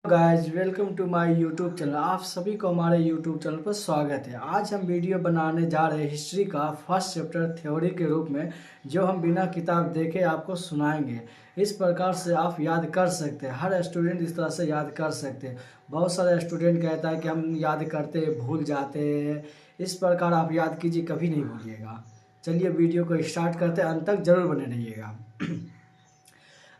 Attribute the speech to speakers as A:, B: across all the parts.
A: Guys, welcome to my YouTube channel. आप सभी को हमारे यूट्यूब चैनल पर स्वागत है। आज हम वीडियो बनाने जा रहे हैं हिस्ट्री का फर्स्ट चैप्टर थ्योरी के रूप में, जो हम बिना किताब देखे आपको सुनाएंगे। इस प्रकार से आप याद कर सकते हैं। हर स्टूडेंट इस तरह से याद कर सकते हैं। बहुत सारे स्टूडेंट कहता है कि हम याद करते भूल जाते हैं। इस प्रकार आप याद कीजिए, कभी नहीं भूलिएगा। चलिए वीडियो को स्टार्ट करते हैं, अंत तक जरूर बने रहिएगा।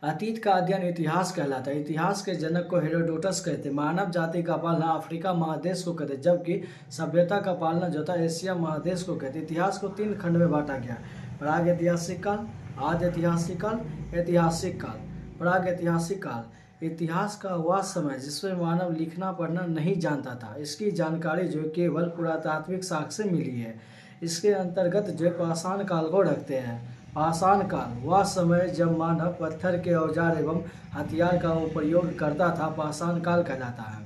A: अतीत का अध्ययन इतिहास कहलाता है। इतिहास के जनक को हेरोडोटस कहते हैं। मानव जाति का पालना अफ्रीका महादेश को कहते हैं, जबकि सभ्यता का पालना जो था एशिया महादेश को कहते हैं। इतिहास को 3 खंड में बांटा गया: प्रागैतिहासिक काल, आद्य ऐतिहासिक काल, ऐतिहासिक काल। प्रागैतिहासिक काल इतिहास का वह समय जिसमें मानव लिखना पढ़ना नहीं जानता था। इसकी जानकारी जो केवल पुरातात्विक साक्ष्य से मिली है। इसके अंतर्गत जो पाषाण काल को रखते हैं। पाषाण काल वह समय जब मानव पत्थर के औजार एवं हथियार का प्रयोग करता था, पाषाण काल कहलाता है।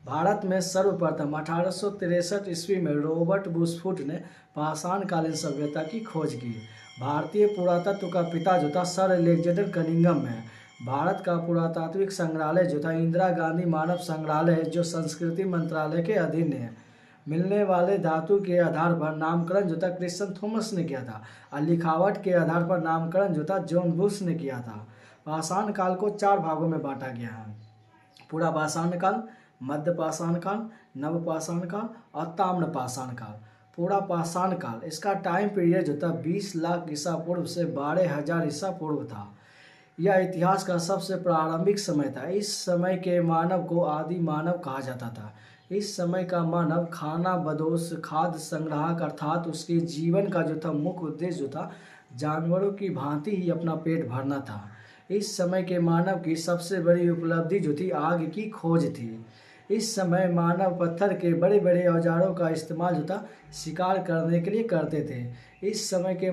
A: भारत में सर्वप्रथम 1863 ईस्वी में रॉबर्ट बुशफुट ने पाषाण कालीन सभ्यता की खोज की। भारतीय पुरातत्व का पिता जो था सर अलेक्जेंडर कनिंघम है। भारत का पुरातात्विक संग्रहालय जो था इंदिरा गांधी मानव संग्रहालय है, जो संस्कृति मंत्रालय के अधीन है। मिलने वाले धातु के आधार पर नामकरण जो था क्रिश्चियन थॉमस ने किया था, और लिखावट के आधार पर नामकरण जो था जॉन बुश ने किया था। पाषाण काल को 4 भागों में बांटा गया है: पूरा पाषाण काल, मध्य पाषाण काल, नव पाषाण काल और ताम्र पाषाण काल। पूरा पाषाण काल इसका टाइम पीरियड जो था 20 लाख ईसा पूर्व से 12,000 ईसा पूर्व था। यह इतिहास का सबसे प्रारंभिक समय था। इस समय के मानव को आदि मानव कहा जाता था। इस समय का मानव खाना बदोश, खाद्य संग्राहक, अर्थात उसके जीवन का जो था मुख्य उद्देश्य जो था जानवरों की भांति ही अपना पेट भरना था। इस समय के मानव की सबसे बड़ी उपलब्धि जो थी आग की खोज थी। इस समय मानव पत्थर के बड़े बड़े औजारों का इस्तेमाल जो था शिकार करने के लिए करते थे। इस समय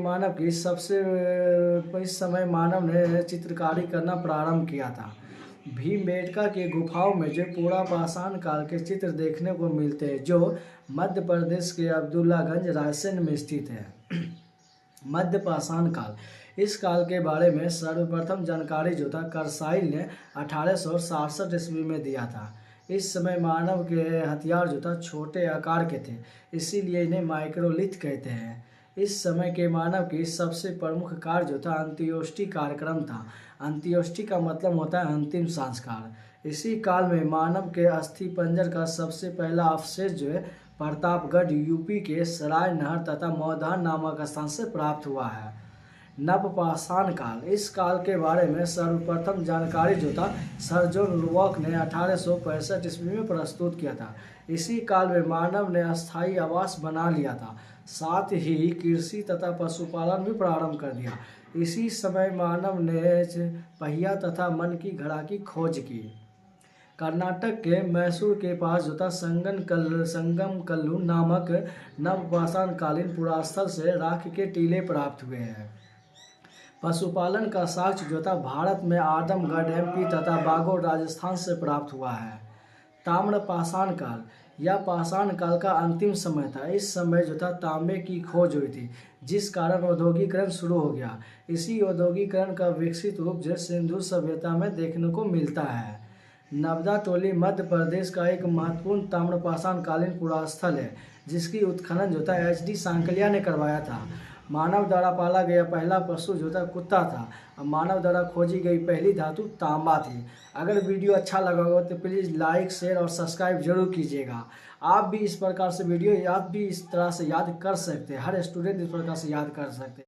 A: मानव ने चित्रकारी करना प्रारंभ किया था। भीमबेटका के गुफाओं में जो पूरा पाषाण काल के चित्र देखने को मिलते हैं, जो मध्य प्रदेश के अब्दुल्लागंज रायसेन में स्थित है। मध्य पाषाण काल इस काल के बारे में सर्वप्रथम जानकारी जो था करसाइल ने 1867 ईस्वी में दिया था। इस समय मानव के हथियार जो था छोटे आकार के थे, इसीलिए इन्हें माइक्रोलिथ कहते हैं। इस समय के मानव की सबसे प्रमुख कार्य जो था अंत्योष्टि कार्यक्रम था। अंत्योष्टि का मतलब होता है अंतिम संस्कार। इसी काल में मानव के अस्थि पंजर का सबसे पहला अवशेष जो है प्रतापगढ़ यूपी के सराय नहर तथा मौधान नामक स्थान से प्राप्त हुआ है। नव पाषाण काल इस काल के बारे में सर्वप्रथम जानकारी जो था सर जॉन लुबक ने 1865 ईस्वी में प्रस्तुत किया था। इसी काल में मानव ने अस्थायी आवास बना लिया था, साथ ही कृषि तथा पशुपालन भी प्रारंभ कर दिया। इसी समय मानव ने पहिया तथा मन की घड़ा की खोज की। कर्नाटक के मैसूर के पास जो था संगम कल्लू नामक नवपाषाण कालीन पुरास्थल से राख के टीले प्राप्त हुए हैं। पशुपालन का साक्ष्य जो था भारत में आदमगढ़ एमपी तथा बागोर राजस्थान से प्राप्त हुआ है। ताम्र पाषाण काल यह पाषाण काल का अंतिम समय था। इस समय जो था तांबे की खोज हुई थी, जिस कारण औद्योगिकरण शुरू हो गया। इसी औद्योगिकरण का विकसित रूप जो सिंधु सभ्यता में देखने को मिलता है। नवदा टोली मध्य प्रदेश का एक महत्वपूर्ण ताम्रपाषाण कालीन पुरास्थल है, जिसकी उत्खनन जो था HD सांकलिया ने करवाया था। मानव द्वारा पाला गया पहला पशु जो था कुत्ता था, और मानव द्वारा खोजी गई पहली धातु तांबा थी। अगर वीडियो अच्छा लगा हो तो प्लीज़ लाइक, शेयर और सब्सक्राइब जरूर कीजिएगा। आप भी इस प्रकार से वीडियो इस तरह से याद कर सकते हैं। हर स्टूडेंट इस प्रकार से याद कर सकते हैं।